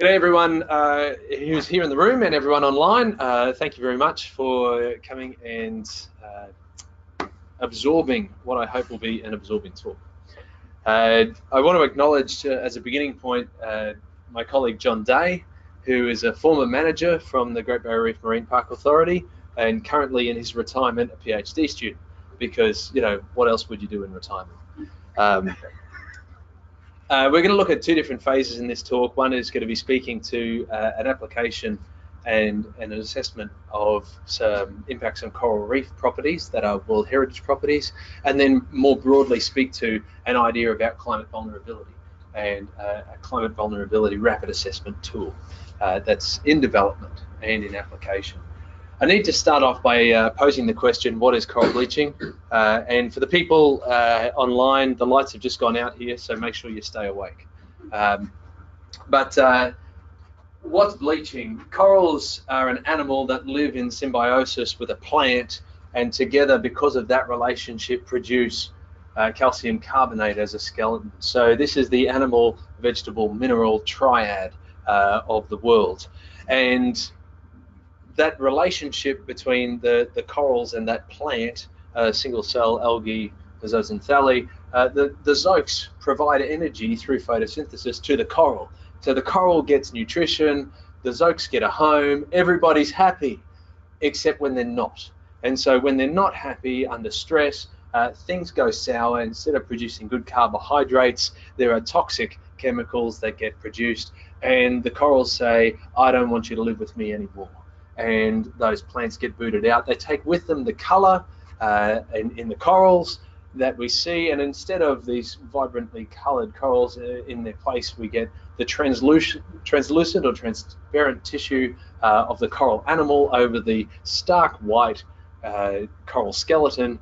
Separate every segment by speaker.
Speaker 1: G'day everyone who's here in the room and everyone online. Thank you very much for coming and absorbing what I hope will be an absorbing talk. I want to acknowledge as a beginning point my colleague John Day, who is a former manager from the Great Barrier Reef Marine Park Authority and currently in his retirement a PhD student, because, you know, what else would you do in retirement? We're going to look at two different phases in this talk. One is going to be speaking to an application and an assessment of some impacts on coral reef properties that are World Heritage properties, and then more broadly speak to an idea about climate vulnerability and a climate vulnerability rapid assessment tool that's in development and in application. I need to start off by posing the question, what is coral bleaching? And for the people online, the lights have just gone out here, so make sure you stay awake. What's bleaching? Corals are an animal that live in symbiosis with a plant, and together, because of that relationship, produce calcium carbonate as a skeleton. So this is the animal, vegetable, mineral triad of the world. And that relationship between the corals and that plant, single cell algae, zooxanthellae, the zoox provide energy through photosynthesis to the coral. So the coral gets nutrition, the zoox get a home, everybody's happy, except when they're not. And so when they're not happy under stress, things go sour. Instead of producing good carbohydrates, there are toxic chemicals that get produced, and the corals say, I don't want you to live with me anymore. And those plants get booted out. They take with them the color in the corals that we see, and instead of these vibrantly colored corals, in their place we get the translucent or transparent tissue of the coral animal over the stark white coral skeleton,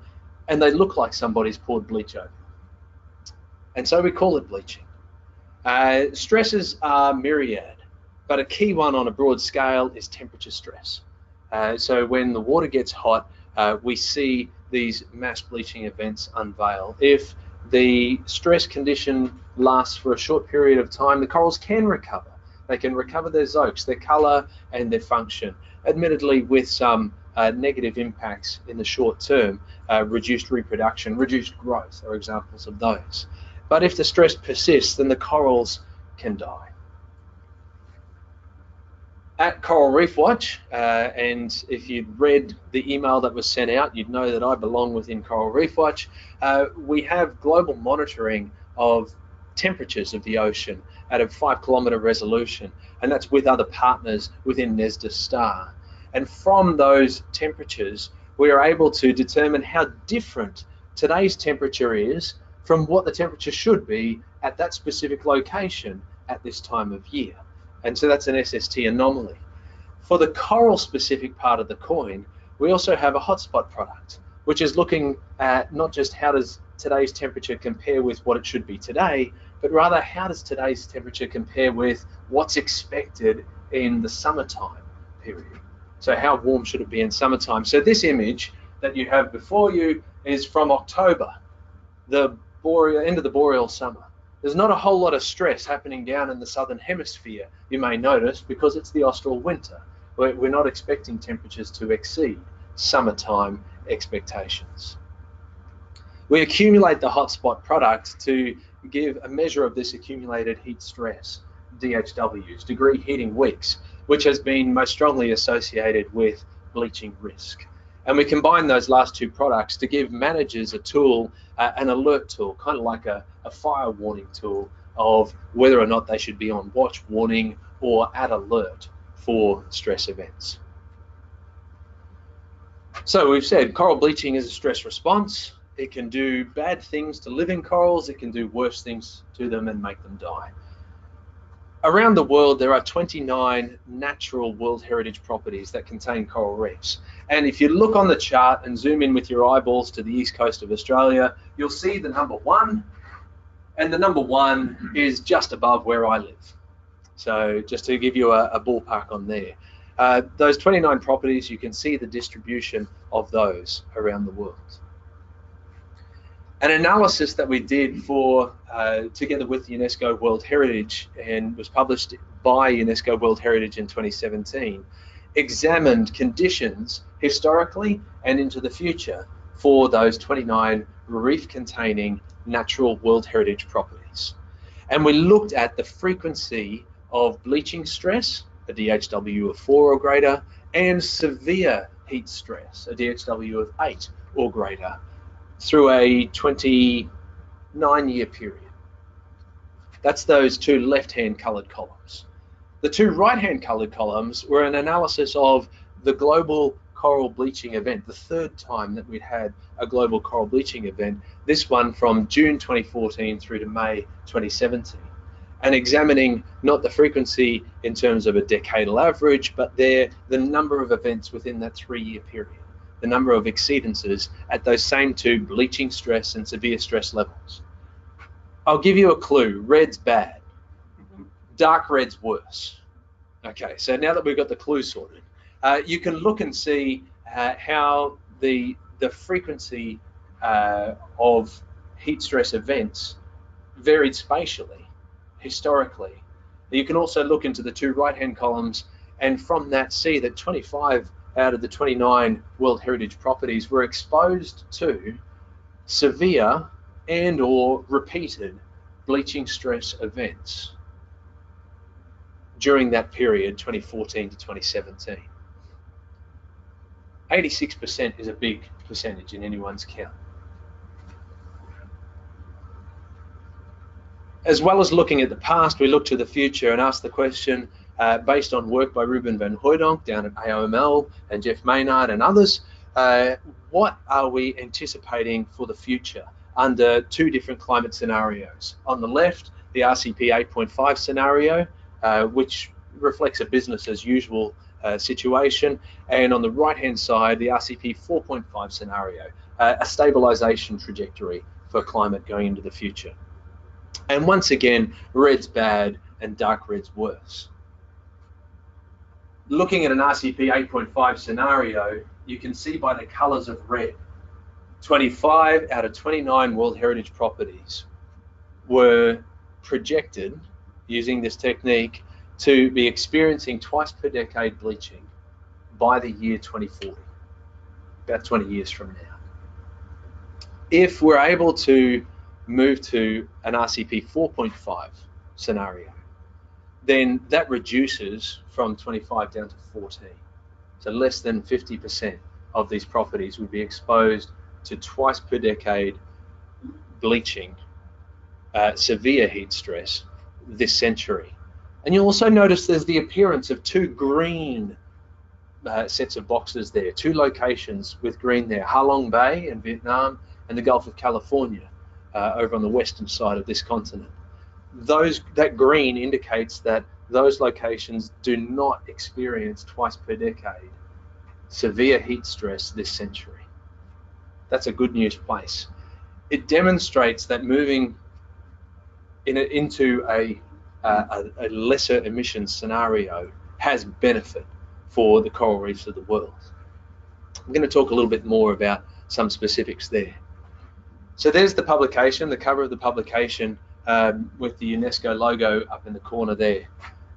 Speaker 1: and they look like somebody's poured bleach over. And so we call it bleaching. Stresses are myriad, but a key one on a broad scale is temperature stress. So when the water gets hot, we see these mass bleaching events unveil. If the stress condition lasts for a short period of time, the corals can recover. They can recover their zoox, their color, and their function, admittedly with some negative impacts in the short term. Reduced reproduction, reduced growth are examples of those. But if the stress persists, then the corals can die. At Coral Reef Watch, and if you'd read the email that was sent out, you'd know that I belong within Coral Reef Watch. We have global monitoring of temperatures of the ocean at a 5-kilometre resolution, and that's with other partners within NESDIS STAR. And from those temperatures, we are able to determine how different today's temperature is from what the temperature should be at that specific location at this time of year. And so that's an SST anomaly. For the coral specific part of the coin, we also have a hotspot product, which is looking at not just how does today's temperature compare with what it should be today, but rather how does today's temperature compare with what's expected in the summertime period. So how warm should it be in summertime? So this image that you have before you is from October, the end of the boreal summer. There's not a whole lot of stress happening down in the southern hemisphere, you may notice, because it's the austral winter. We're not expecting temperatures to exceed summertime expectations. We accumulate the hotspot product to give a measure of this accumulated heat stress, DHWs, degree heating weeks, which has been most strongly associated with bleaching risk. And we combine those last two products to give managers a tool, an alert tool, kind of like a fire warning tool of whether or not they should be on watch, warning, or at alert for stress events. So we've said coral bleaching is a stress response. It can do bad things to living corals. It can do worse things to them and make them die. Around the world, there are 29 natural World Heritage properties that contain coral reefs. And if you look on the chart and zoom in with your eyeballs to the east coast of Australia, you'll see the number 1, and the number 1 is just above where I live. So just to give you a ballpark on there. Those 29 properties, you can see the distribution of those around the world. An analysis that we did for together with UNESCO World Heritage and was published by UNESCO World Heritage in 2017 examined conditions historically and into the future for those 29 reef-containing natural World Heritage properties. And we looked at the frequency of bleaching stress, a DHW of 4 or greater, and severe heat stress, a DHW of 8 or greater, through a 29-year period. That's those two left-hand coloured columns. The two right-hand coloured columns were an analysis of the global coral bleaching event, the third time that we'd had a global coral bleaching event, this one from June 2014 through to May 2017, and examining not the frequency in terms of a decadal average, but the number of events within that 3-year period, the number of exceedances at those same two bleaching stress and severe stress levels. I'll give you a clue. Red's bad. Dark red's worse. Okay, so now that we've got the clue sorted, you can look and see how the frequency of heat stress events varied spatially, historically. You can also look into the two right-hand columns and from that see that 25 out of the 29 World Heritage properties were exposed to severe and or repeated bleaching stress events during that period, 2014 to 2017. 86% is a big percentage in anyone's count. As well as looking at the past, we look to the future and ask the question, based on work by Ruben van Hooydonk down at ICOMOS and Jeff Maynard and others, what are we anticipating for the future under two different climate scenarios? On the left, the RCP 8.5 scenario, which reflects a business as usual situation, and on the right-hand side, the RCP 4.5 scenario, a stabilization trajectory for climate going into the future. And once again, red's bad and dark red's worse. Looking at an RCP 8.5 scenario, you can see by the colors of red, 25 out of 29 World Heritage properties were projected using this technique to be experiencing twice per decade bleaching by the year 2040, about 20 years from now. If we're able to move to an RCP 4.5 scenario, then that reduces from 25 down to 14. So less than 50% of these properties would be exposed to twice per decade bleaching, severe heat stress this century. And you'll also notice there's the appearance of two green sets of boxes there, two locations with green there, Ha Long Bay in Vietnam and the Gulf of California over on the western side of this continent. That green indicates that those locations do not experience twice per decade severe heat stress this century. That's a good news place. It demonstrates that moving into a lesser emissions scenario has benefit for the coral reefs of the world. I'm going to talk a little bit more about some specifics there. So there's the publication, the cover of the publication with the UNESCO logo up in the corner there.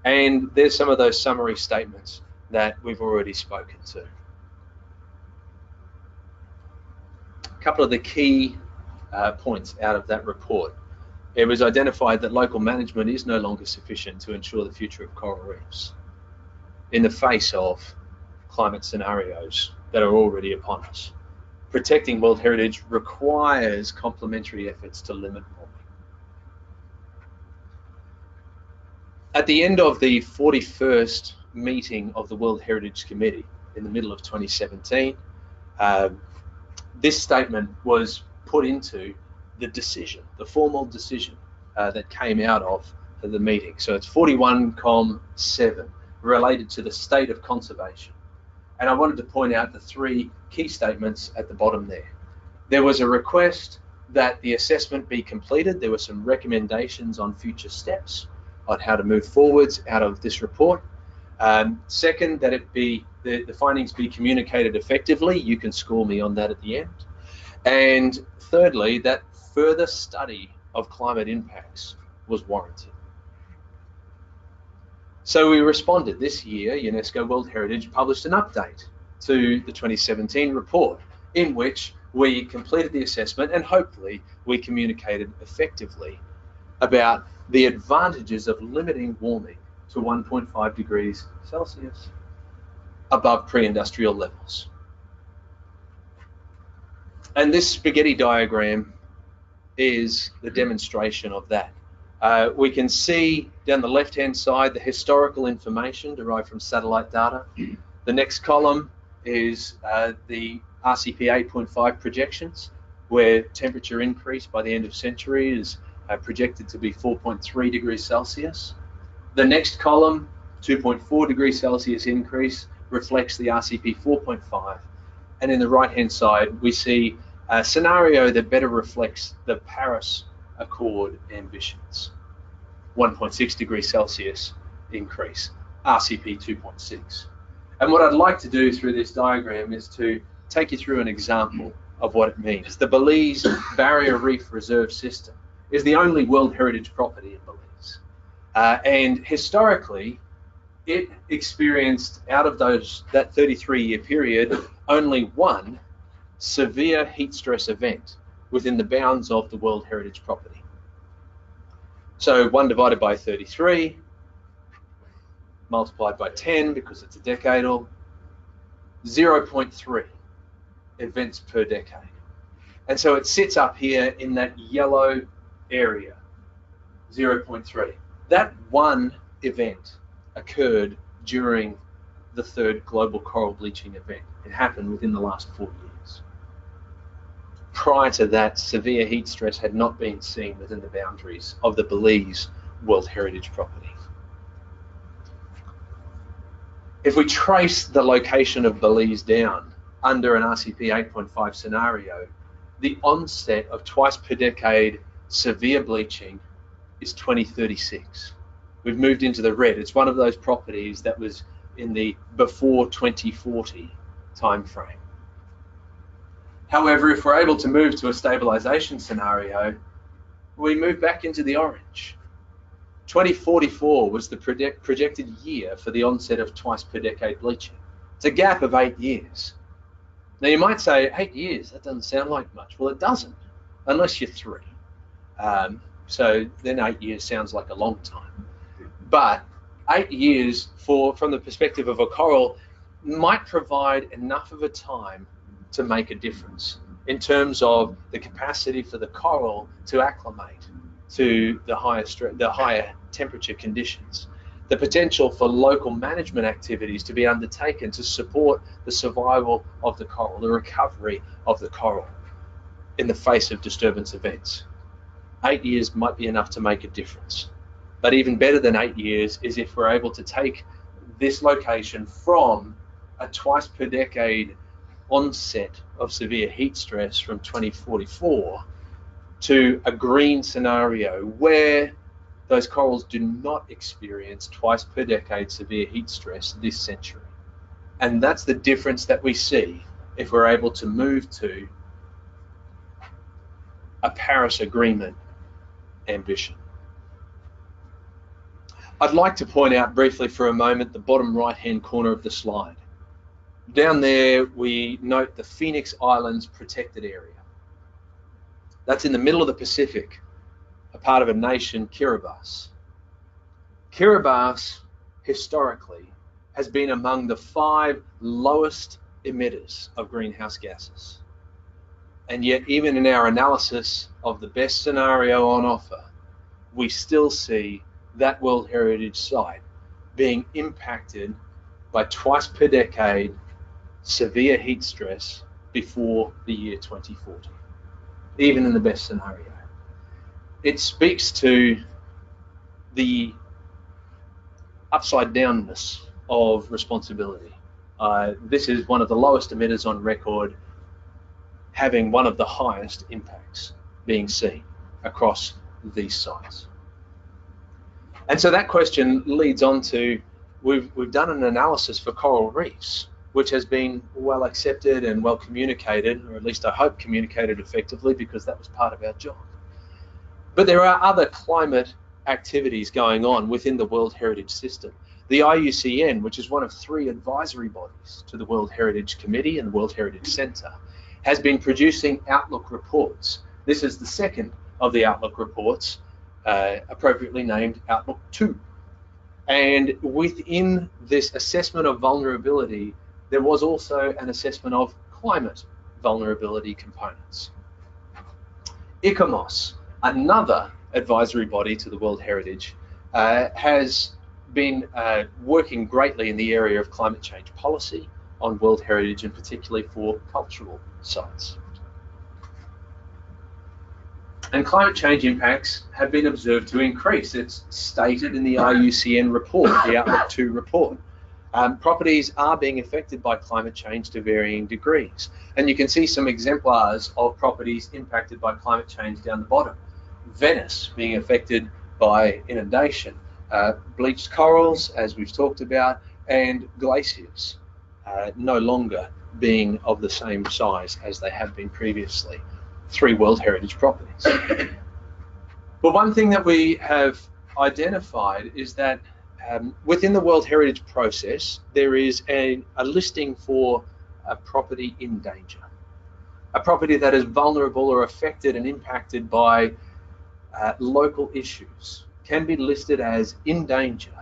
Speaker 1: And there's some of those summary statements that we've already spoken to. A couple of the key points out of that report. It was identified that local management is no longer sufficient to ensure the future of coral reefs in the face of climate scenarios that are already upon us. Protecting World Heritage requires complementary efforts to limit warming. At the end of the 41st meeting of the World Heritage Committee in the middle of 2017, this statement was put into the decision, the formal decision that came out of the meeting. So it's 41.7 related to the state of conservation. And I wanted to point out the three key statements at the bottom there. There was a request that the assessment be completed. There were some recommendations on future steps on how to move forwards out of this report. Second, that the findings be communicated effectively. You can score me on that at the end. And thirdly, that further study of climate impacts was warranted. So we responded. This year, UNESCO World Heritage published an update to the 2017 report in which we completed the assessment and hopefully we communicated effectively about the advantages of limiting warming to 1.5 degrees Celsius above pre-industrial levels. And this spaghetti diagram is the demonstration of that. We can see down the left-hand side the historical information derived from satellite data. The next column is the RCP 8.5 projections, where temperature increase by the end of century is projected to be 4.3 degrees Celsius. The next column, 2.4 degrees Celsius increase, reflects the RCP 4.5. And in the right-hand side, we see a scenario that better reflects the Paris Accord ambitions. 1.6 degrees Celsius increase, RCP 2.6. And what I'd like to do through this diagram is to take you through an example of what it means. The Belize Barrier Reef Reserve System is the only World Heritage property in Belize. And historically, it experienced, out of that 33-year period, only one severe heat stress event within the bounds of the World Heritage property. So 1 divided by 33, multiplied by 10 because it's a decadal, 0.3 events per decade. And so it sits up here in that yellow area, 0.3. That one event occurred during the third global coral bleaching event. It happened within the last 4 years. Prior to that, severe heat stress had not been seen within the boundaries of the Belize World Heritage property. If we trace the location of Belize down under an RCP 8.5 scenario, the onset of twice per decade severe bleaching is 2036. We've moved into the red. It's one of those properties that was in the before 2040 timeframe. However, if we're able to move to a stabilization scenario, we move back into the orange. 2044 was the projected year for the onset of twice per decade bleaching. It's a gap of 8 years. Now you might say, 8 years, that doesn't sound like much. Well, it doesn't, unless you're 3. So then 8 years sounds like a long time. But 8 years from the perspective of a coral might provide enough of a time to make a difference in terms of the capacity for the coral to acclimate to the higher temperature conditions, the potential for local management activities to be undertaken to support the survival of the coral, the recovery of the coral in the face of disturbance events. 8 years might be enough to make a difference. But even better than 8 years is if we're able to take this location from a twice per decade onset of severe heat stress from 2044 to a green scenario where those corals do not experience twice per decade severe heat stress this century. And that's the difference that we see if we're able to move to a Paris Agreement ambition. I'd like to point out briefly for a moment the bottom right-hand corner of the slide. Down there, we note the Phoenix Islands protected area. That's in the middle of the Pacific, a part of a nation, Kiribati. Kiribati, historically, has been among the 5 lowest emitters of greenhouse gases. And yet, even in our analysis of the best scenario on offer, we still see that World Heritage site being impacted by twice per decade severe heat stress before the year 2040, even in the best scenario. It speaks to the upside downness of responsibility. This is one of the lowest emitters on record, having one of the highest impacts being seen across these sites. And so that question leads on to, we've done an analysis for coral reefs. which has been well accepted and well communicated, or at least I hope communicated effectively, because that was part of our job. But there are other climate activities going on within the World Heritage System. The IUCN, which is one of 3 advisory bodies to the World Heritage Committee and the World Heritage Centre, has been producing outlook reports. This is the second of the outlook reports, appropriately named Outlook 2. And within this assessment of vulnerability, there was also an assessment of climate vulnerability components. ICOMOS, another advisory body to the World Heritage, has been working greatly in the area of climate change policy on World Heritage, and particularly for cultural sites. And climate change impacts have been observed to increase. It's stated in the IUCN report, the Outlook 2 report. Properties are being affected by climate change to varying degrees. And you can see some exemplars of properties impacted by climate change down the bottom. Venice being affected by inundation, bleached corals, as we've talked about, and glaciers no longer being of the same size as they have been previously. 3 World Heritage properties. But one thing that we have identified is that within the World Heritage process, there is a listing for a property in danger. A property that is vulnerable or affected and impacted by local issues can be listed as in danger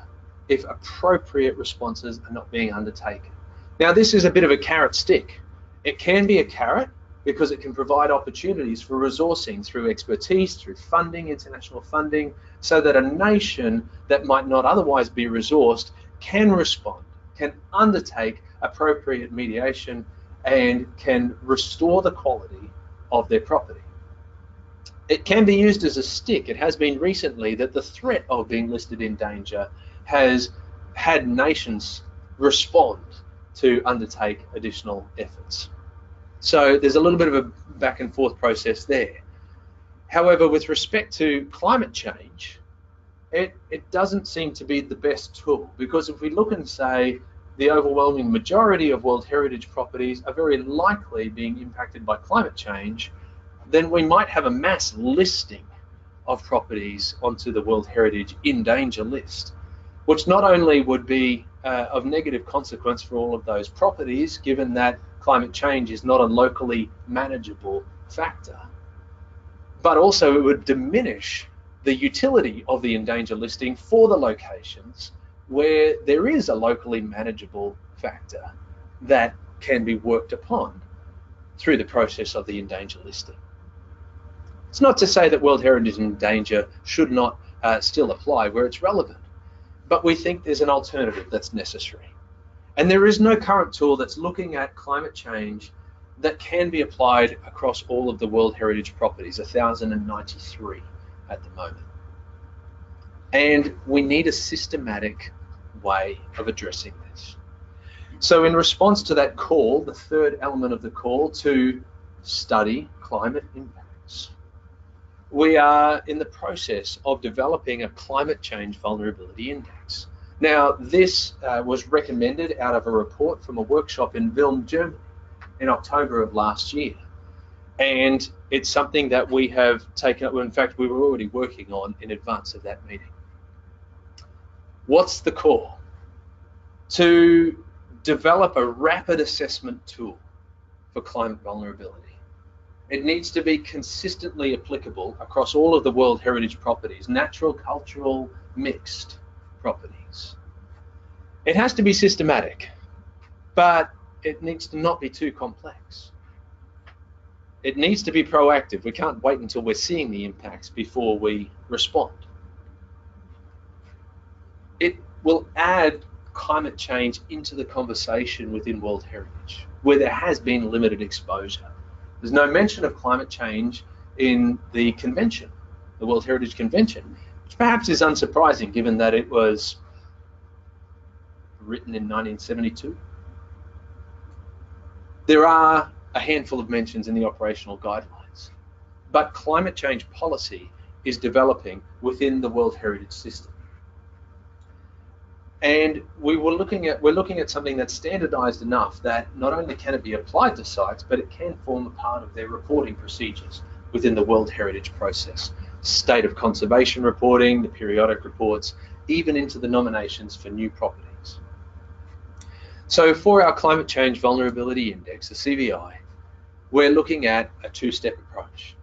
Speaker 1: if appropriate responses are not being undertaken. Now, this is a bit of a carrot stick. It can be a carrot because it can provide opportunities for resourcing through expertise, through funding, international funding, so that a nation that might not otherwise be resourced can respond, can undertake appropriate mediation, and can restore the quality of their property. It can be used as a stick. It has been recently that the threat of being listed in danger has had nations respond to undertake additional efforts. So there's a little bit of a back and forth process there. However, with respect to climate change, it doesn't seem to be the best tool, because if we look and say the overwhelming majority of World Heritage properties are very likely being impacted by climate change, then we might have a mass listing of properties onto the World Heritage in danger list, which not only would be of negative consequence for all of those properties, given that climate change is not a locally manageable factor, but also it would diminish the utility of the in danger listing for the locations where there is a locally manageable factor that can be worked upon through the process of the in danger listing. It's not to say that World Heritage in danger should not still apply where it's relevant, but we think there's an alternative that's necessary. And there is no current tool that's looking at climate change that can be applied across all of the World Heritage properties, 1,093 at the moment. And we need a systematic way of addressing this. So in response to that call, the third element of the call to study climate impacts, we are in the process of developing a climate change vulnerability index. Now, this was recommended out of a report from a workshop in Vilm, Germany in October of last year. And it's something that we have taken up. In fact, we were already working on in advance of that meeting. What's the call? To develop a rapid assessment tool for climate vulnerability. It needs to be consistently applicable across all of the World Heritage properties, natural, cultural, mixed properties. It has to be systematic, but it needs to not be too complex. It needs to be proactive. We can't wait until we're seeing the impacts before we respond. It will add climate change into the conversation within World Heritage, where there has been limited exposure. There's no mention of climate change in the convention, the World Heritage Convention, which perhaps is unsurprising given that it was written in 1972. There are a handful of mentions in the operational guidelines, but climate change policy is developing within the World Heritage system. And we're looking at something that's standardized enough that not only can it be applied to sites, but it can form a part of their reporting procedures within the World Heritage process. State of conservation reporting, the periodic reports, even into the nominations for new properties. So for our Climate Change Vulnerability Index, the CVI, we're looking at a two-step approach.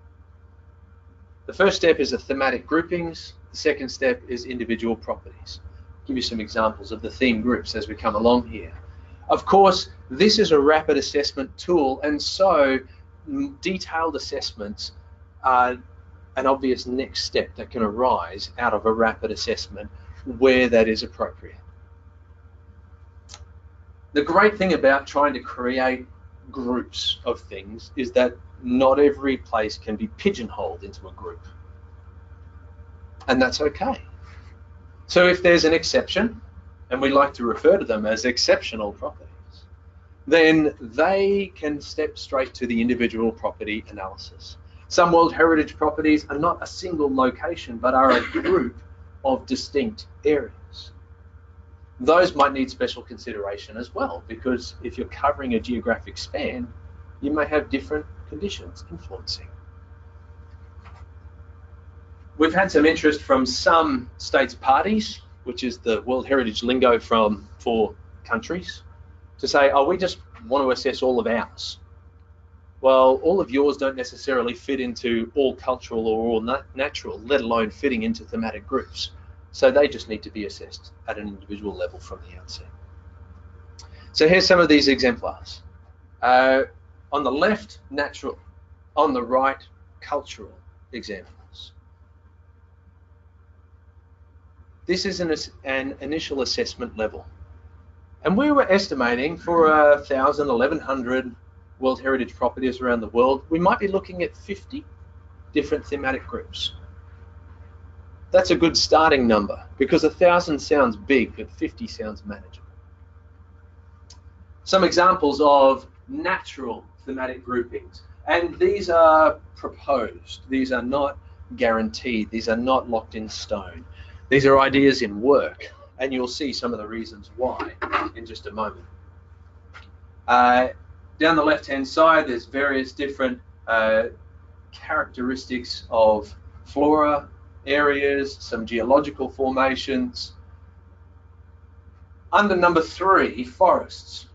Speaker 1: The first step is the thematic groupings. The second step is individual properties. I'll give you some examples of the theme groups as we come along here. Of course, this is a rapid assessment tool, and so detailed assessments are an obvious next step that can arise out of a rapid assessment where that is appropriate. The great thing about trying to create groups of things is that not every place can be pigeonholed into a group, and that's okay. So if there's an exception, and we like to refer to them as exceptional properties, then they can step straight to the individual property analysis. Some World Heritage properties are not a single location, but are a group of distinct areas. Those might need special consideration as well, because if you're covering a geographic span, you may have different conditions influencing. We've had some interest from some states parties, which is the World Heritage lingo for countries, to say, oh, we just want to assess all of ours. Well, all of yours don't necessarily fit into all cultural or all natural, let alone fitting into thematic groups. So they just need to be assessed at an individual level from the outset. So here's some of these exemplars. On the left, natural. On the right, cultural examples. This is an initial assessment level. And we were estimating for 1,000, 1,100 World Heritage properties around the world, we might be looking at 50 different thematic groups. That's a good starting number, because 1,000 sounds big, but 50 sounds manageable. Some examples of natural thematic groupings, and these are proposed. These are not guaranteed. These are not locked in stone. These are ideas in work, and you'll see some of the reasons why in just a moment. Down the left-hand side, there's various different characteristics of flora, areas, some geological formations. Under number 3, forests.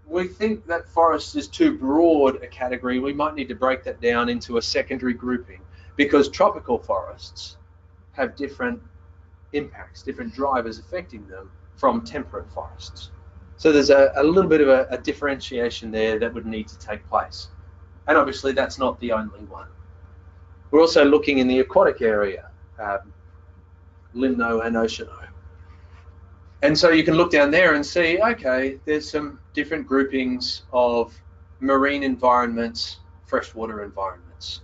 Speaker 1: We think that forests is too broad a category. We might need to break that down into a secondary grouping, because tropical forests have different impacts, different drivers affecting them from temperate forests. So there's a little bit of a differentiation there that would need to take place. And obviously that's not the only one. We're also looking in the aquatic area, limno and oceano. And so you can look down there and see, okay, there's some different groupings of marine environments, freshwater environments.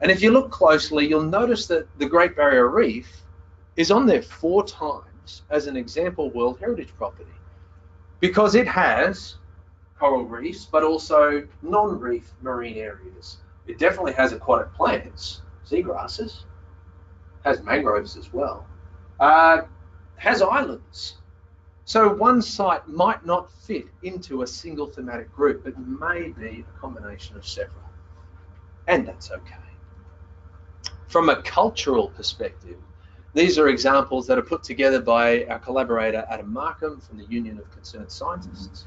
Speaker 1: And if you look closely, you'll notice that the Great Barrier Reef is on there 4 times as an example World Heritage property, because it has coral reefs, but also non-reef marine areas. It definitely has aquatic plants, seagrasses, has mangroves as well, has islands. So one site might not fit into a single thematic group, but may be a combination of several, and that's okay. From a cultural perspective, these are examples that are put together by our collaborator Adam Markham from the Union of Concerned Scientists,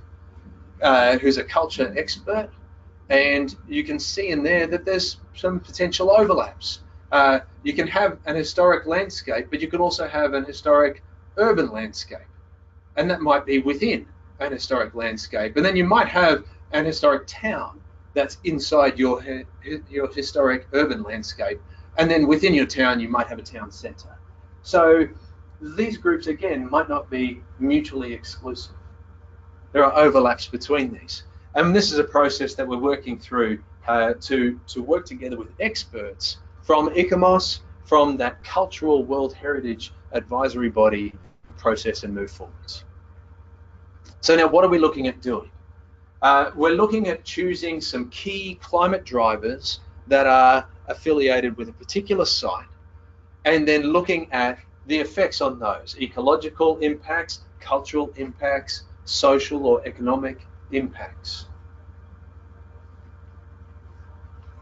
Speaker 1: who's a culture expert, and you can see in there that there's some potential overlaps. You can have an historic landscape, but you can also have an historic urban landscape, and that might be within an historic landscape. And then you might have an historic town that's inside your historic urban landscape, and then within your town you might have a town centre. So these groups, again, might not be mutually exclusive. There are overlaps between these. And this is a process that we're working through to work together with experts from ICOMOS, from that cultural World Heritage advisory body process, and move forwards. So now what are we looking at doing? We're looking at choosing some key climate drivers that are affiliated with a particular site, and then looking at the effects on those, ecological impacts, cultural impacts, social or economic impacts.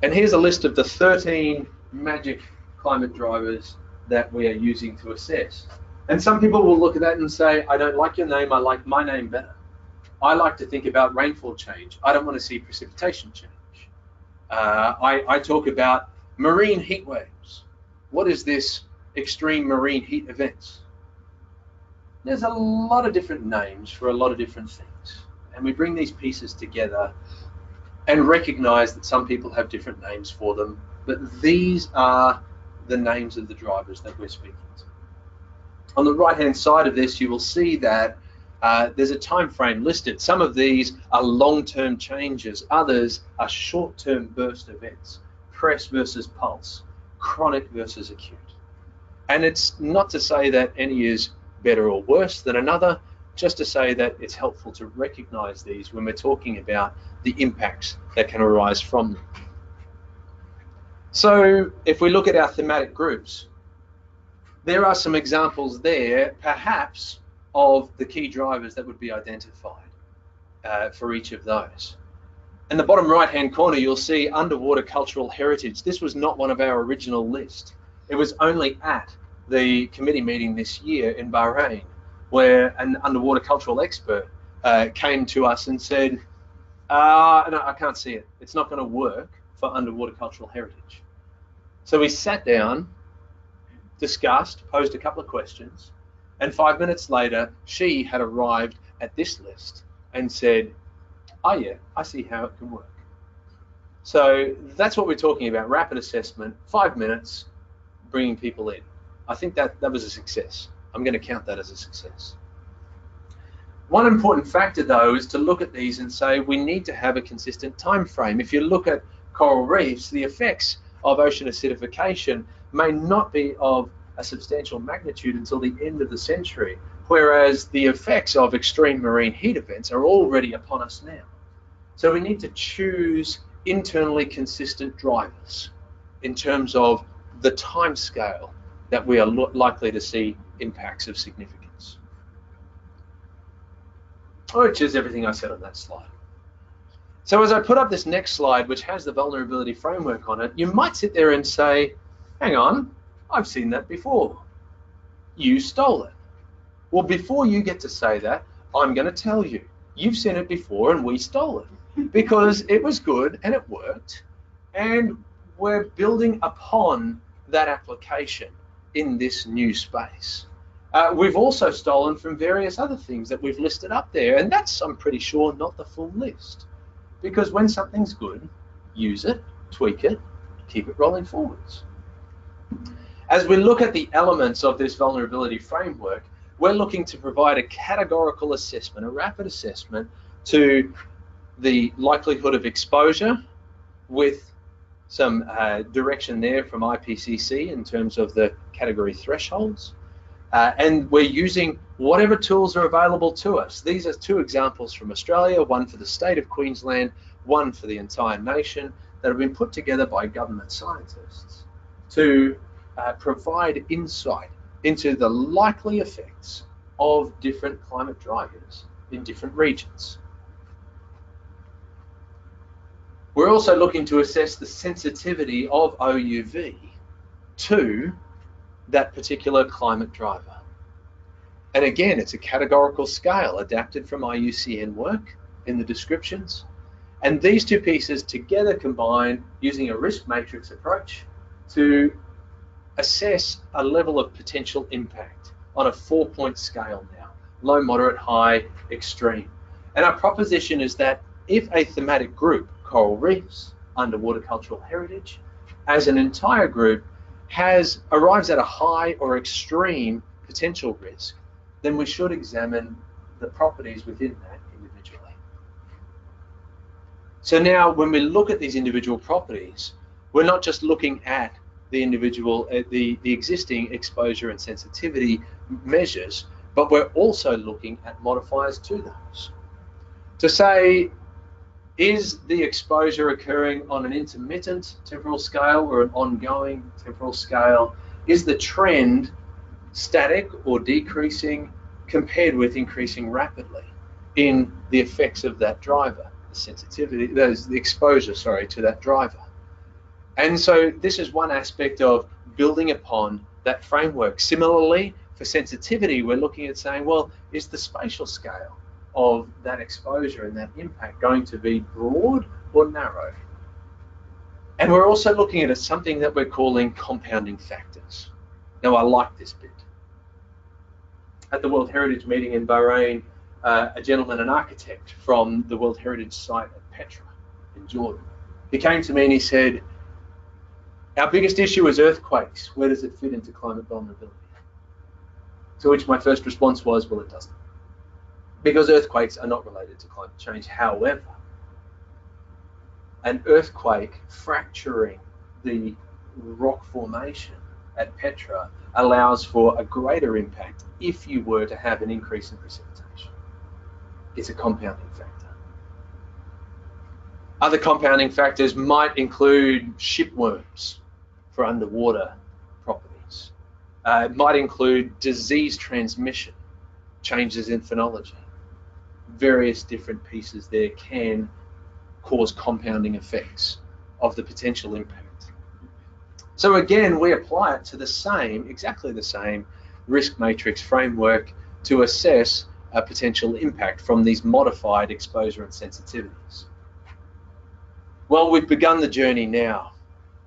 Speaker 1: And here's a list of the 13 magic climate drivers that we are using to assess. And some people will look at that and say, I don't like your name, I like my name better. I like to think about rainfall change. I don't want to see precipitation change. I talk about marine heat waves. What is this extreme marine heat events? There's a lot of different names for a lot of different things. And we bring these pieces together and recognize that some people have different names for them, but these are the names of the drivers that we're speaking to. On the right-hand side of this, you will see that there's a time frame listed. Some of these are long-term changes, others are short-term burst events, press versus pulse, chronic versus acute. And it's not to say that any is better or worse than another, just to say that it's helpful to recognize these when we're talking about the impacts that can arise from them. So if we look at our thematic groups, there are some examples there, perhaps, of the key drivers that would be identified for each of those. In the bottom right-hand corner, you'll see underwater cultural heritage. This was not one of our original lists. It was only at the committee meeting this year in Bahrain, where an underwater cultural expert came to us and said, no, I can't see it. It's not going to work for underwater cultural heritage. So we sat down, discussed, posed a couple of questions, and 5 minutes later, she had arrived at this list and said, oh yeah, I see how it can work. So that's what we're talking about, rapid assessment, 5 minutes, bringing people in. I think that was a success. I'm going to count that as a success. One important factor, though, is to look at these and say we need to have a consistent time frame. If you look at coral reefs, the effects of ocean acidification may not be of a substantial magnitude until the end of the century, whereas the effects of extreme marine heat events are already upon us now. So we need to choose internally consistent drivers in terms of the time scale that we are likely to see impacts of significance. Which is everything I said on that slide. So as I put up this next slide, which has the vulnerability framework on it, you might sit there and say, hang on, I've seen that before. You stole it. Well, before you get to say that, I'm going to tell you, you've seen it before and we stole it because it was good and it worked, and we're building upon that application in this new space. We've also stolen from various other things that we've listed up there, and that's, I'm pretty sure, not the full list. Because when something's good, use it, tweak it, keep it rolling forwards. As we look at the elements of this vulnerability framework, we're looking to provide a categorical assessment, a rapid assessment to the likelihood of exposure with some direction there from IPCC in terms of the category thresholds. And we're using whatever tools are available to us. These are two examples from Australia, one for the state of Queensland, one for the entire nation, that have been put together by government scientists to provide insight into the likely effects of different climate drivers in different regions. We're also looking to assess the sensitivity of OUV to that particular climate driver. And again, it's a categorical scale adapted from IUCN work in the descriptions. And these two pieces together combine using a risk matrix approach to assess a level of potential impact on a 4-point scale now: low, moderate, high, extreme. And our proposition is that if a thematic group, coral reefs, underwater cultural heritage, as an entire group arrives at a high or extreme potential risk, then we should examine the properties within that individually. So now when we look at these individual properties, we're not just looking at the individual, the existing exposure and sensitivity measures, but we're also looking at modifiers to those. To say, is the exposure occurring on an intermittent temporal scale or an ongoing temporal scale? Is the trend static or decreasing? compared with increasing rapidly in the effects of that driver, the sensitivity, the exposure, sorry, to that driver. And so this is one aspect of building upon that framework. Similarly, for sensitivity, we're looking at saying, well, is the spatial scale of that exposure and that impact going to be broad or narrow? And we're also looking at something that we're calling compounding factors. Now, I like this bit. At the World Heritage meeting in Bahrain, a gentleman, an architect from the World Heritage site at Petra in Jordan, he came to me and he said, our biggest issue is earthquakes. Where does it fit into climate vulnerability? To which my first response was, well, it doesn't. Because earthquakes are not related to climate change. However, an earthquake fracturing the rock formation at Petra allows for a greater impact if you were to have an increase in precipitation. It's a compounding factor. Other compounding factors might include shipworms for underwater properties. It might include disease transmission, changes in phenology. Various different pieces there can cause compounding effects of the potential impact. So again, we apply it to the same, exactly the same risk matrix framework to assess a potential impact from these modified exposure and sensitivities. Well, we've begun the journey now.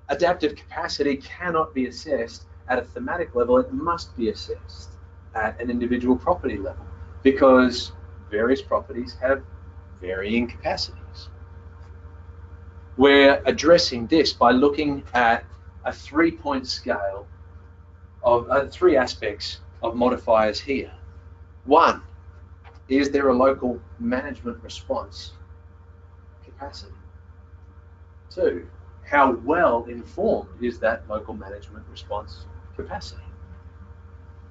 Speaker 1: Adaptive capacity cannot be assessed at a thematic level. It must be assessed at an individual property level because various properties have varying capacities. We're addressing this by looking at a three-point scale of three aspects of modifiers here. One, is there a local management response capacity? Two, how well informed is that local management response capacity?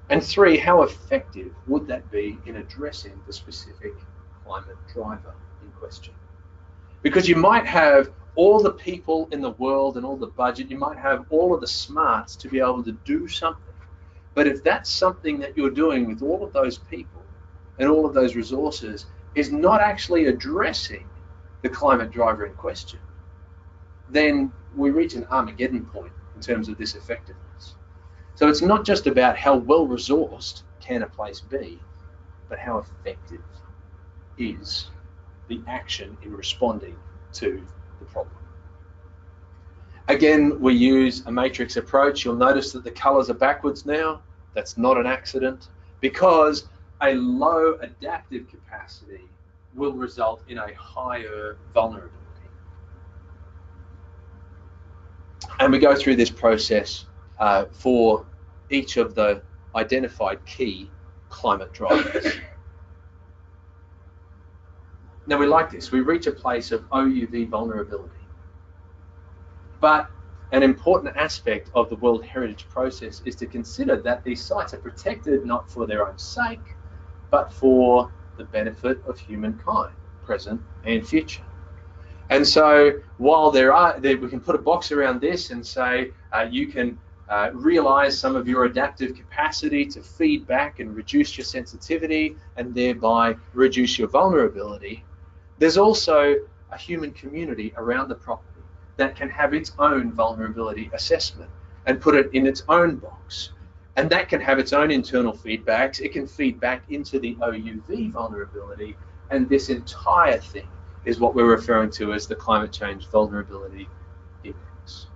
Speaker 1: And three, how effective would that be in addressing the specific climate driver in question? Because you might have all the people in the world and all the budget, you might have all of the smarts to be able to do something. But if that's something that you're doing with all of those people and all of those resources is not actually addressing the climate driver in question, then we reach an Armageddon point in terms of this effectiveness. So it's not just about how well resourced can a place be, but how effective is the action in responding to the problem. Again, we use a matrix approach. You'll notice that the colors are backwards now. That's not an accident, because a low adaptive capacity will result in a higher vulnerability. And we go through this process for each of the identified key climate drivers. Now we like this. We reach a place of OUV vulnerability. But an important aspect of the World Heritage process is to consider that these sites are protected not for their own sake, but for the benefit of humankind, present and future. And so while we can put a box around this and say you can realize some of your adaptive capacity to feed back and reduce your sensitivity and thereby reduce your vulnerability, there's also a human community around the property that can have its own vulnerability assessment and put it in its own box. And that can have its own internal feedbacks. It can feed back into the OUV vulnerability, and this entire thing is what we're referring to as the Climate Change Vulnerability Index.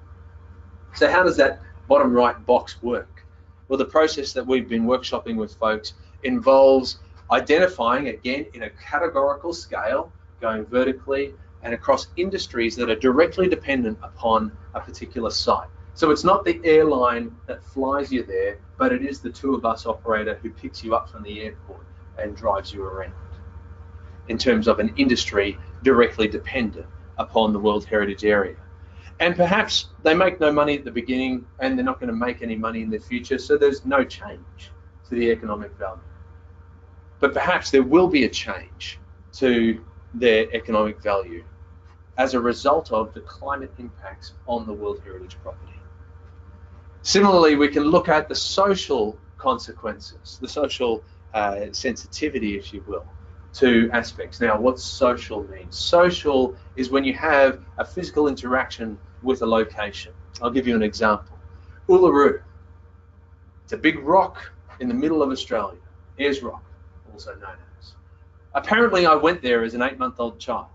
Speaker 1: So how does that bottom right box work? Well, the process that we've been workshopping with folks involves identifying, again, in a categorical scale, going vertically and across industries that are directly dependent upon a particular site. So it's not the airline that flies you there, but it is the tour bus operator who picks you up from the airport and drives you around, in terms of an industry directly dependent upon the World Heritage Area. And perhaps they make no money at the beginning and they're not going to make any money in the future, so there's no change to the economic value. But perhaps there will be a change to their economic value as a result of the climate impacts on the World Heritage property. Similarly, we can look at the social consequences, the social sensitivity, if you will, to aspects. Now, what's social mean? Social is when you have a physical interaction with a location. I'll give you an example. Uluru. It's a big rock in the middle of Australia. Ayers Rock, also known as. Apparently, I went there as an 8-month-old child.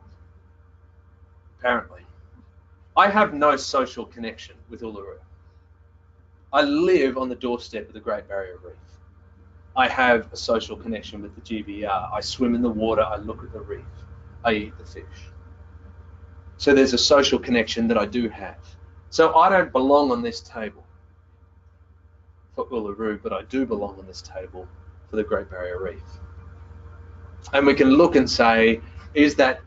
Speaker 1: Apparently. I have no social connection with Uluru. I live on the doorstep of the Great Barrier Reef. I have a social connection with the GBR. I swim in the water, I look at the reef, I eat the fish. So there's a social connection that I do have. So I don't belong on this table for Uluru, but I do belong on this table for the Great Barrier Reef. And we can look and say, is that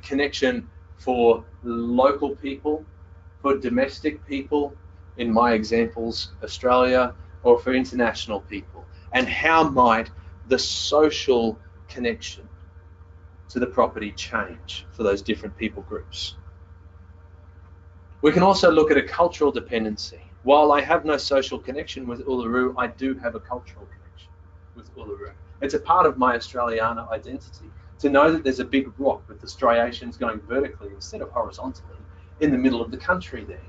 Speaker 1: connection for local people, for domestic people, in my examples, Australia, or for international people? And how might the social connection to the property change for those different people groups? We can also look at a cultural dependency. While I have no social connection with Uluru, I do have a cultural connection with Uluru. It's a part of my Australiana identity to know that there's a big rock with the striations going vertically instead of horizontally in the middle of the country there.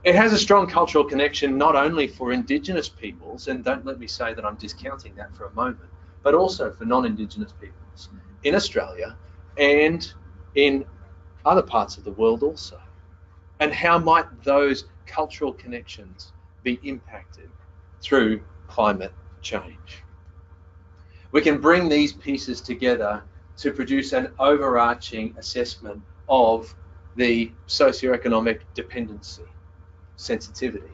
Speaker 1: It has a strong cultural connection not only for Indigenous peoples, and don't let me say that I'm discounting that for a moment, but also for non-Indigenous peoples in Australia and in other parts of the world also. And how might those cultural connections be impacted through climate change? We can bring these pieces together to produce an overarching assessment of the socioeconomic dependency, sensitivity.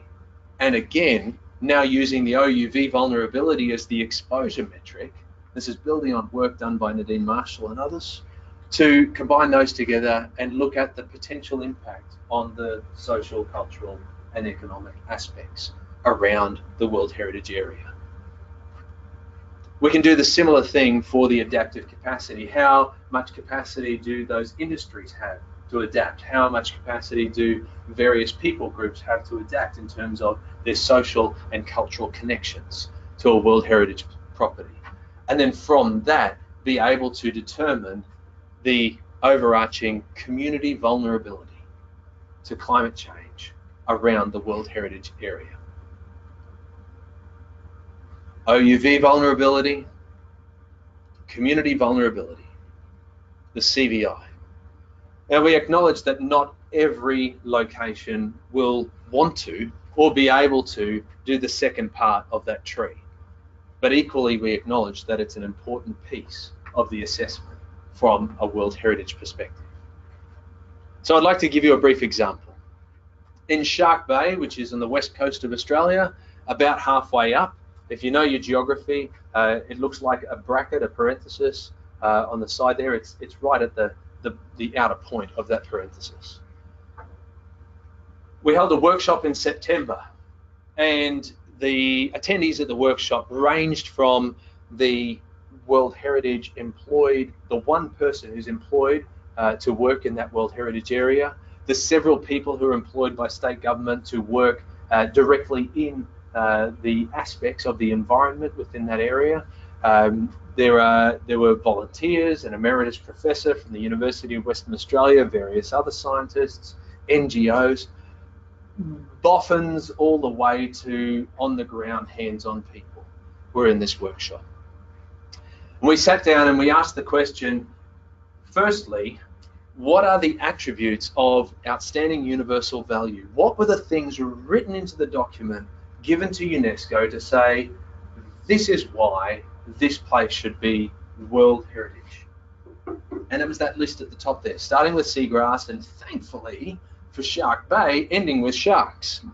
Speaker 1: And again, now using the OUV vulnerability as the exposure metric, this is building on work done by Nadine Marshall and others, to combine those together and look at the potential impact on the social, cultural, and economic aspects around the World Heritage Area. We can do the similar thing for the adaptive capacity. How much capacity do those industries have to adapt? How much capacity do various people groups have to adapt in terms of their social and cultural connections to a World Heritage property? And then from that, be able to determine the overarching community vulnerability to climate change around the World Heritage Area. OUV vulnerability, community vulnerability, the CVI. Now, we acknowledge that not every location will want to or be able to do the second part of that tree, but equally we acknowledge that it's an important piece of the assessment from a World Heritage perspective. So I'd like to give you a brief example. In Shark Bay, which is on the west coast of Australia, about halfway up, if you know your geography, it looks like a bracket, a parenthesis on the side there. It's right at the outer point of that parenthesis. We held a workshop in September, and the attendees at the workshop ranged from the World Heritage employed, the one person who's employed to work in that World Heritage area, the several people who are employed by state government to work directly in the aspects of the environment within that area. There were volunteers, an emeritus professor from the University of Western Australia, various other scientists, NGOs, boffins, all the way to on-the-ground, hands-on people were in this workshop. And we sat down and we asked the question, firstly, what are the attributes of outstanding universal value? What were the things written into the document given to UNESCO to say, this is why this place should be World Heritage? And it was that list at the top there, starting with seagrass and thankfully for Shark Bay, ending with sharks.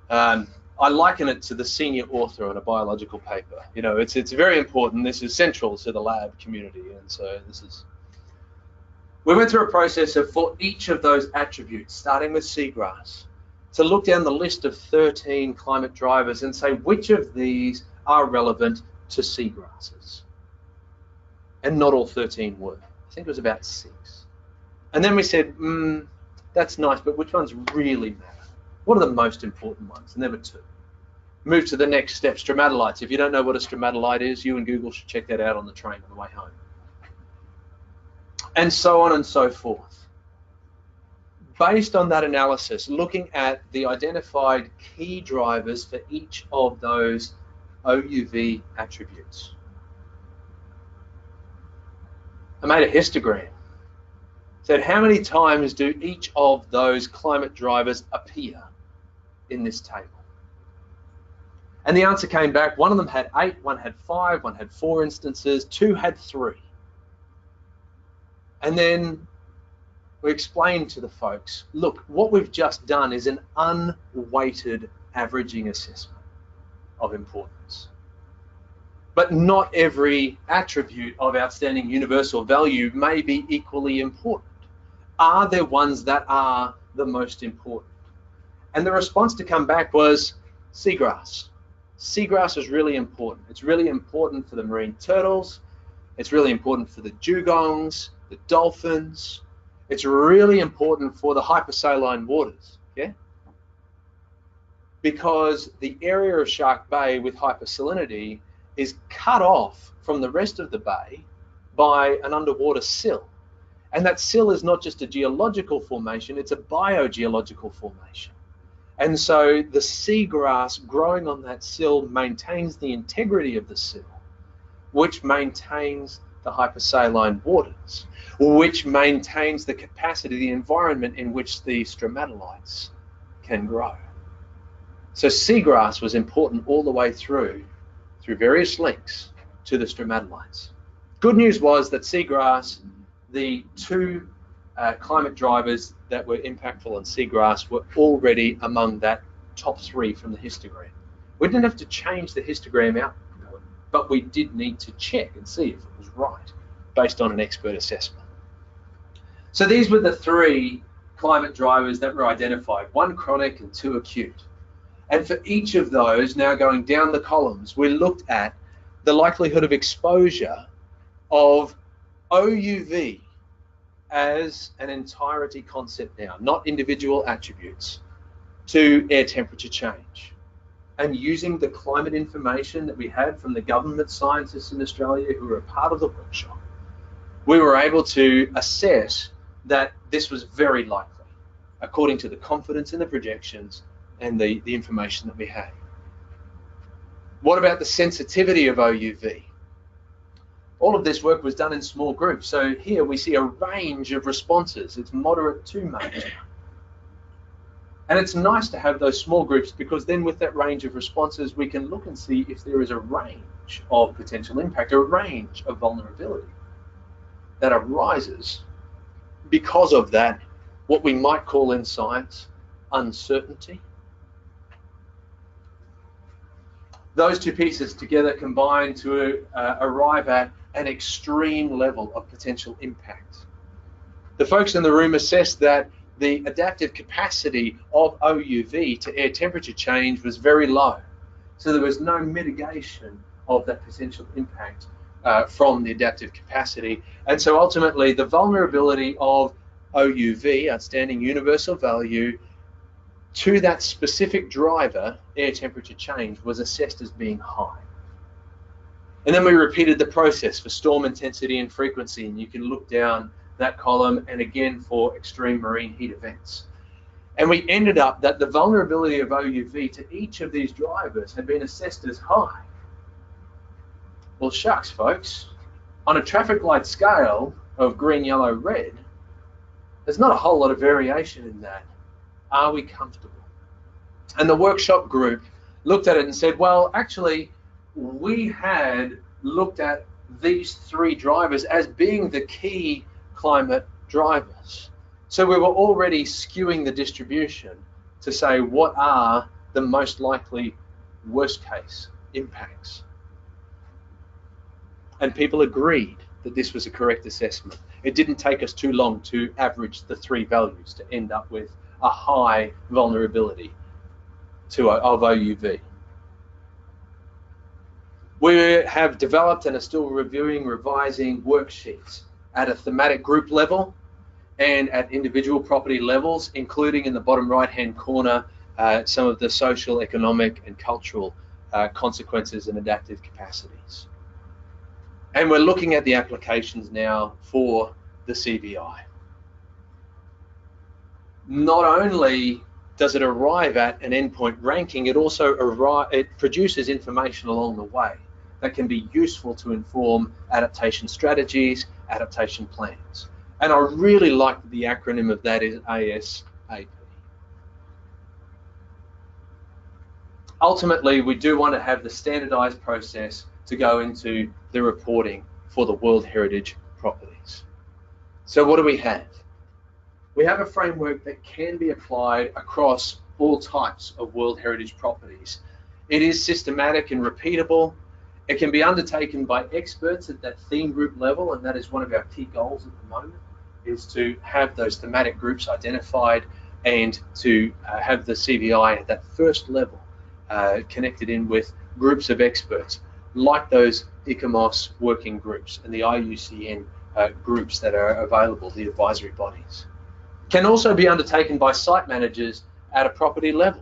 Speaker 1: I liken it to the senior author on a biological paper. You know, it's very important. This is central to the lab community, and so we went through a process of, for each of those attributes, starting with seagrass, to look down the list of 13 climate drivers and say which of these are relevant to seagrasses. And not all 13 were. I think it was about 6. And then we said, that's nice, but which ones really matter? What are the most important ones? And there were 2. Move to the next step, stromatolites. If you don't know what a stromatolite is, you and Google should check that out on the train on the way home. And so on and so forth. Based on that analysis, looking at the identified key drivers for each of those OUV attributes, I made a histogram. Said how many times do each of those climate drivers appear in this table? And the answer came back, one of them had 8, one had 5, one had 4 instances, 2 had 3. And then we explained to the folks, look, what we've just done is an unweighted averaging assessment of importance. But not every attribute of outstanding universal value may be equally important. Are there ones that are the most important? And the response to come back was seagrass. Seagrass is really important. It's really important for the marine turtles. It's really important for the dugongs, the dolphins. It's really important for the hypersaline waters, yeah? Because the area of Shark Bay with hypersalinity is cut off from the rest of the bay by an underwater sill. And that sill is not just a geological formation, it's a biogeological formation. And so the seagrass growing on that sill maintains the integrity of the sill, which maintains the hypersaline waters, which maintains the capacity, the environment in which the stromatolites can grow. So seagrass was important all the way through various links to the stromatolites. Good news was that seagrass, the 2 climate drivers that were impactful on seagrass were already among that top 3 from the histogram. We didn't have to change the histogram out, but we did need to check and see if it was right based on an expert assessment. So these were the 3 climate drivers that were identified, 1 chronic and 2 acute. And for each of those, now going down the columns, we looked at the likelihood of exposure of OUV as an entirety concept now, not individual attributes, to air temperature change. And using the climate information that we had from the government scientists in Australia who were a part of the workshop, we were able to assess that this was very likely, according to the confidence in the projections and the information that we had. What about the sensitivity of OUV? All of this work was done in small groups. So here we see a range of responses. It's moderate to major. And it's nice to have those small groups because then with that range of responses, we can look and see if there is a range of potential impact, a range of vulnerability that arises because of that, what we might call in science, uncertainty. Those 2 pieces together combine to arrive at an extreme level of potential impact. The folks in the room assessed that the adaptive capacity of OUV to air temperature change was very low. So there was no mitigation of that potential impact from the adaptive capacity. And so ultimately the vulnerability of OUV, outstanding universal value, to that specific driver, air temperature change, was assessed as being high. And then we repeated the process for storm intensity and frequency, and you can look down that column, and again for extreme marine heat events. And we ended up that the vulnerability of OUV to each of these drivers had been assessed as high. Well, shucks, folks, on a traffic light scale of green, yellow, red, there's not a whole lot of variation in that. Are we comfortable? And the workshop group looked at it and said, well, actually, we had looked at these 3 drivers as being the key climate drivers. So we were already skewing the distribution to say what are the most likely worst case impacts. And people agreed that this was a correct assessment. It didn't take us too long to average the 3 values to end up with a high vulnerability of OUV. We have developed and are still reviewing, revising worksheets at a thematic group level and at individual property levels, including in the bottom right-hand corner some of the social, economic, and cultural consequences and adaptive capacities. And we're looking at the applications now for the CVI. Not only does it arrive at an endpoint ranking, it also produces information along the way that can be useful to inform adaptation strategies, adaptation plans. And I really like that the acronym of that is ASAP. Ultimately, we do want to have the standardized process to go into the reporting for the World Heritage properties. So what do we have? We have a framework that can be applied across all types of World Heritage properties. It is systematic and repeatable. It can be undertaken by experts at that theme group level, and that is one of our key goals at the moment, is to have those thematic groups identified and to have the CVI at that first level connected in with groups of experts, like those ICOMOS working groups and the IUCN groups that are available, the advisory bodies. Can also be undertaken by site managers at a property level.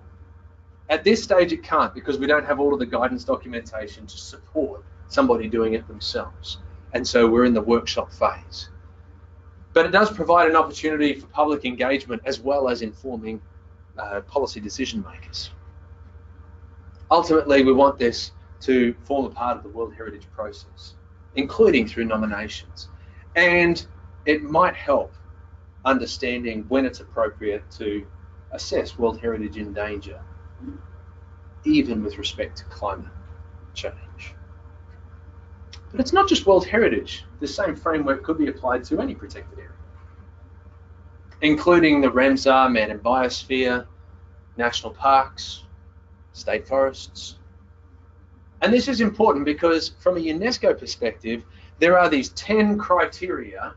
Speaker 1: At this stage it can't, because we don't have all of the guidance documentation to support somebody doing it themselves. And so we're in the workshop phase. But it does provide an opportunity for public engagement as well as informing policy decision makers. Ultimately, we want this to form a part of the World Heritage process, including through nominations. And it might help understanding when it's appropriate to assess World Heritage in danger, even with respect to climate change. But it's not just World Heritage. The same framework could be applied to any protected area, including the Ramsar man and biosphere, national parks, state forests. And this is important because from a UNESCO perspective, there are these 10 criteria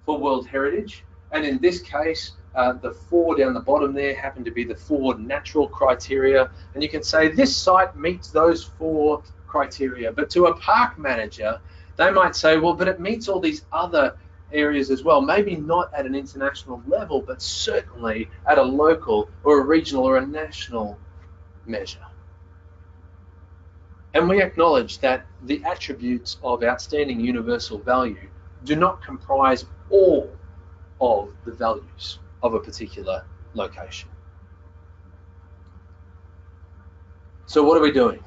Speaker 1: for World Heritage. And in this case, the 4 down the bottom there happen to be the 4 natural criteria. And you can say this site meets those 4 criteria. But to a park manager, they might say, well, but it meets all these other areas as well. Maybe not at an international level, but certainly at a local or a regional or a national measure. And we acknowledge that the attributes of outstanding universal value do not comprise all of the values of a particular location. So what are we doing?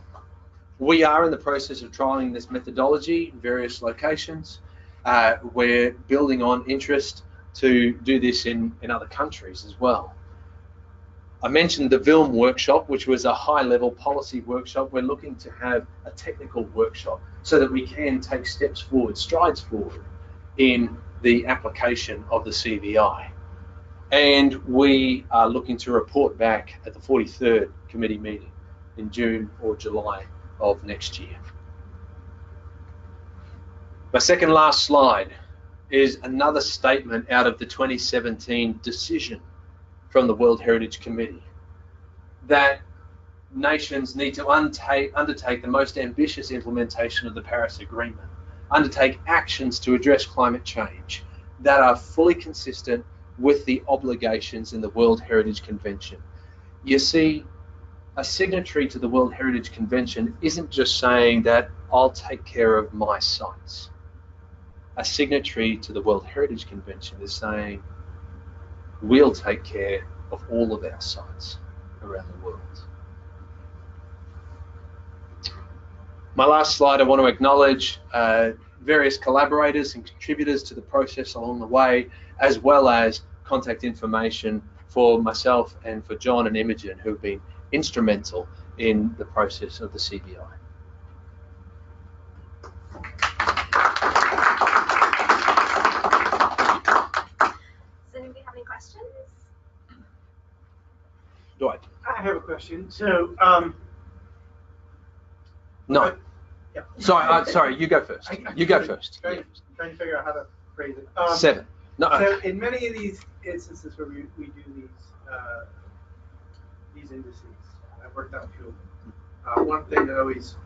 Speaker 1: We are in the process of trialing this methodology in various locations. We're building on interest to do this in other countries as well. I mentioned the Vilm workshop, which was a high-level policy workshop. We're looking to have a technical workshop so that we can take steps forward, strides forward in the application of the CVI. And we are looking to report back at the 43rd committee meeting in June or July of next year. My second last slide is another statement out of the 2017 decision from the World Heritage Committee that nations need to undertake the most ambitious implementation of the Paris Agreement, undertake actions to address climate change that are fully consistent with the obligations in the World Heritage Convention. You see, a signatory to the World Heritage Convention isn't just saying that I'll take care of my sites. A signatory to the World Heritage Convention is saying we'll take care of all of our sites around the world. My last slide, I want to acknowledge various collaborators and contributors to the process along the way, as well as contact information for myself and for John and Imogen, who have been instrumental in the process of the CVI.
Speaker 2: Does anybody have any questions?
Speaker 1: Dwight.
Speaker 3: I have a question. So,
Speaker 1: no.
Speaker 3: Yeah.
Speaker 1: Sorry, you go first. You go first.
Speaker 3: Trying to figure out how to phrase it.
Speaker 1: 7. No.
Speaker 3: So, in many of these instances where we do these indices, I've worked out a few of them. One thing that always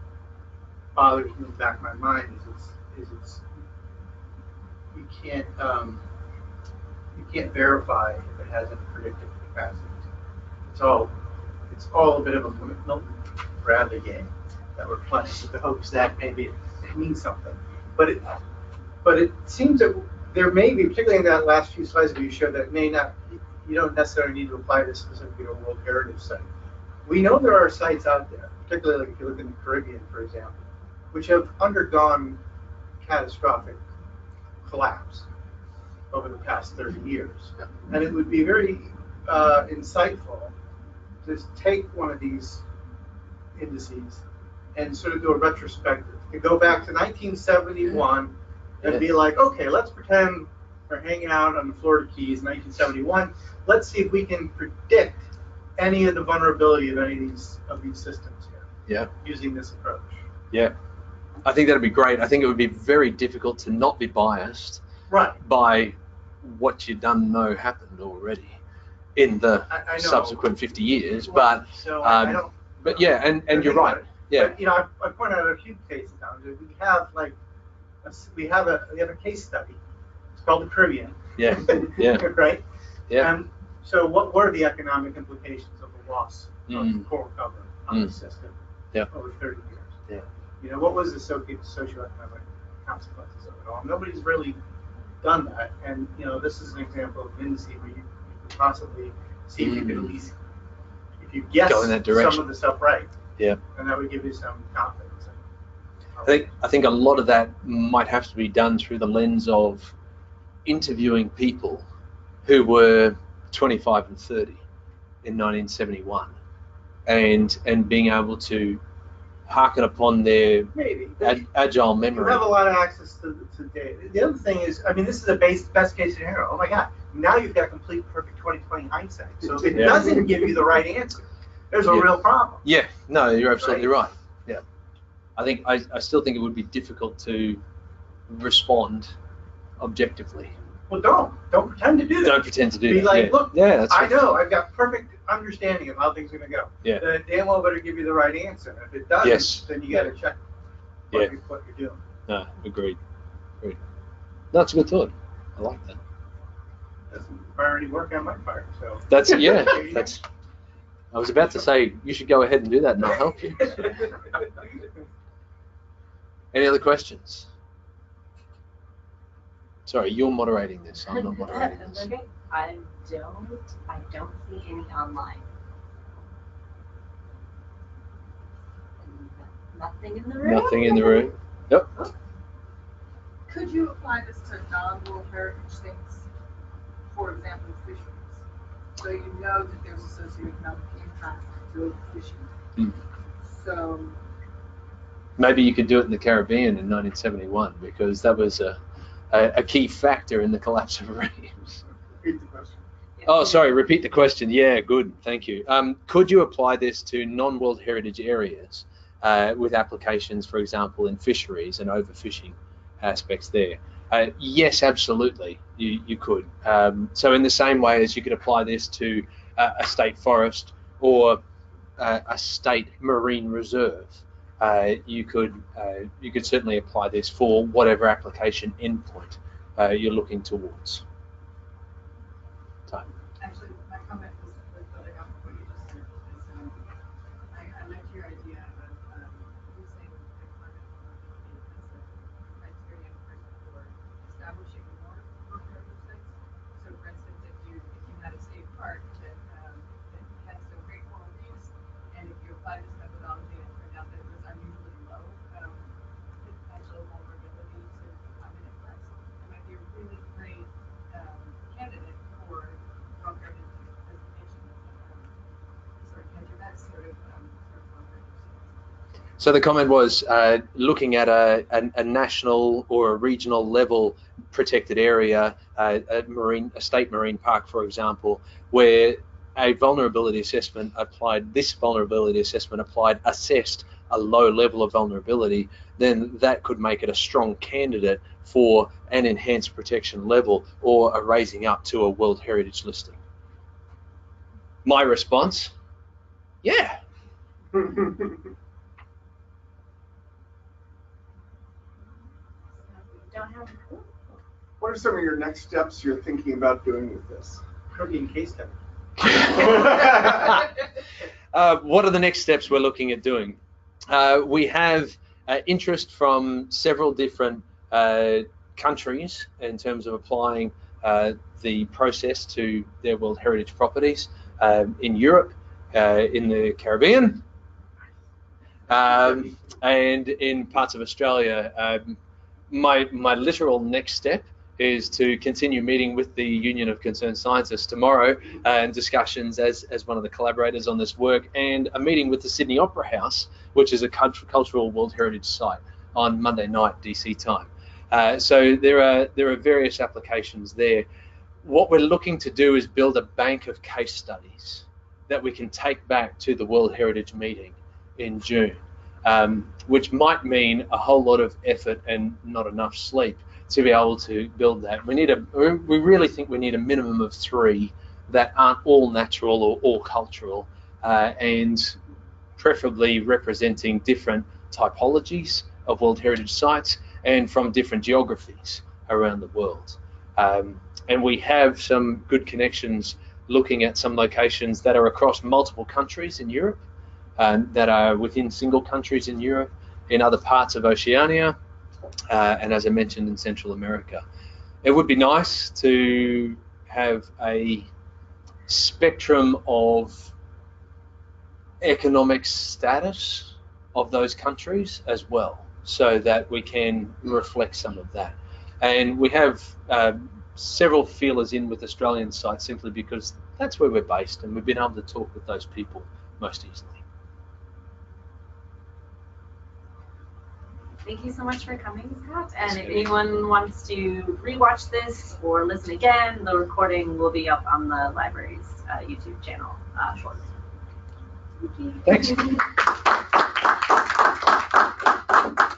Speaker 3: bothers me in the back of my mind is you can't verify if it has any predictive capacity. It's all it's all a bit of a Milton Bradley game that we're playing with the hopes that maybe it means something. But it seems that there may be, particularly in that last few slides that you showed, that may not, you don't necessarily need to apply this specifically to a World Heritage Site. We know there are sites out there, particularly like if you look in the Caribbean, for example, which have undergone catastrophic collapse over the past 30 years. And it would be very insightful to take one of these indices and sort of do a retrospective, to go back to 1971 and be like, okay, let's pretend we're hanging out on the Florida Keys in 1971. Let's see if we can predict any of the vulnerability of any of these systems here.
Speaker 1: Yeah.
Speaker 3: Using this approach.
Speaker 1: Yeah. I think that'd be great. I think it would be very difficult to not be biased by what you done know happened already in the subsequent 50 years. Right. But yeah, and you're right. Yeah.
Speaker 3: But, I point out a few cases now. We have we have a case study. It's called the Caribbean.
Speaker 1: Yeah. Yeah.
Speaker 3: Right.
Speaker 1: Yeah.
Speaker 3: And so, what were the economic implications of the loss of coral cover on the system over 30 years? Yeah. What was the socioeconomic consequences of it all? Nobody's really done that, and this is an example of an indice where you could possibly see if you could at least, if you guess some of the stuff right.
Speaker 1: Yeah.
Speaker 3: And that would give you some confidence.
Speaker 1: I think a lot of that might have to be done through the lens of interviewing people who were 25 and 30 in 1971, and being able to harken upon their agile memory.
Speaker 3: You have a lot of access to data. The other thing is, this is a best case scenario. Oh my God! Now you've got complete perfect 20/20 hindsight. So if it doesn't give you the right answer, there's a real problem.
Speaker 1: Yeah. No, you're absolutely right. Yeah. I still think it would be difficult to respond objectively.
Speaker 3: Well, don't pretend to do that.
Speaker 1: Don't pretend to do that.
Speaker 3: Be like, look,
Speaker 1: that's
Speaker 3: I know, I've got perfect understanding of how things are going to go.
Speaker 1: Yeah.
Speaker 3: Then damn well better give you the right answer. If it doesn't, then you got to check what you're doing.
Speaker 1: No, agreed. That's a good thought. I like that.
Speaker 3: Doesn't require any work on my part. So
Speaker 1: that's that's. I was about to say you should go ahead and do that, and I'll help you. Any other questions? Sorry, you're moderating this. I'm not moderating this.
Speaker 4: Okay. I don't see any online. Nothing in the room?
Speaker 1: Nothing in the room. Yep.
Speaker 4: Oh.
Speaker 5: Could you apply this to non-World Heritage things? For example, fisheries. So you know that there's a socioeconomic impact to fishing. So
Speaker 1: maybe you could do it in the Caribbean in 1971 because that was a key factor in the collapse of reefs.
Speaker 3: Repeat the question.
Speaker 1: Oh, sorry, repeat the question. Yeah, good, thank you. Could you apply this to non-World Heritage areas with applications, for example, in fisheries and overfishing aspects there? Yes, absolutely, you could. So in the same way as you could apply this to a state forest or a state marine reserve, you could certainly apply this for whatever application endpoint you're looking towards.
Speaker 5: actually, my comment was building off of what you just said. Is, I liked your idea of using the climate vulnerability as a criterion for establishing more heritage sites. So, for instance, if you had a state park that had some great coral reefs, and if you applied this methodology and it turned out that it was unusually low potential vulnerability to climate impacts, it might be a really great candidate for World Heritage designation. That sort of
Speaker 1: So the comment was looking at a national or a regional level protected area, a state marine park, for example, where a vulnerability assessment applied, assessed a low level of vulnerability, then that could make it a strong candidate for an enhanced protection level or a raising up to a World Heritage listing. My response, yeah.
Speaker 6: What are some of your next steps you're thinking about doing with this?
Speaker 3: Caribbean case study.
Speaker 1: what are the next steps we're looking at doing? We have interest from several different countries in terms of applying the process to their World Heritage properties in Europe, in the Caribbean, and in parts of Australia. My literal next step is to continue meeting with the Union of Concerned Scientists tomorrow and discussions as one of the collaborators on this work, and a meeting with the Sydney Opera House, which is a cultural World Heritage site, on Monday night DC time. So there are various applications there. What we're looking to do is build a bank of case studies that we can take back to the World Heritage meeting in June, which might mean a whole lot of effort and not enough sleep to be able to build that. We really think we need a minimum of 3 that aren't all natural or all cultural, and preferably representing different typologies of World Heritage sites and from different geographies around the world. And we have some good connections looking at some locations that are across multiple countries in Europe, that are within single countries in Europe, in other parts of Oceania, and as I mentioned, in Central America. It would be nice to have a spectrum of economic status of those countries as well, so that we can reflect some of that. And we have several feelers in with Australian sites simply because that's where we're based, and we've been able to talk with those people most easily.
Speaker 2: Thank you so much for coming, Scott. And if anyone wants to rewatch this or listen again, the recording will be up on the library's YouTube channel shortly. Thank you.
Speaker 1: Thanks.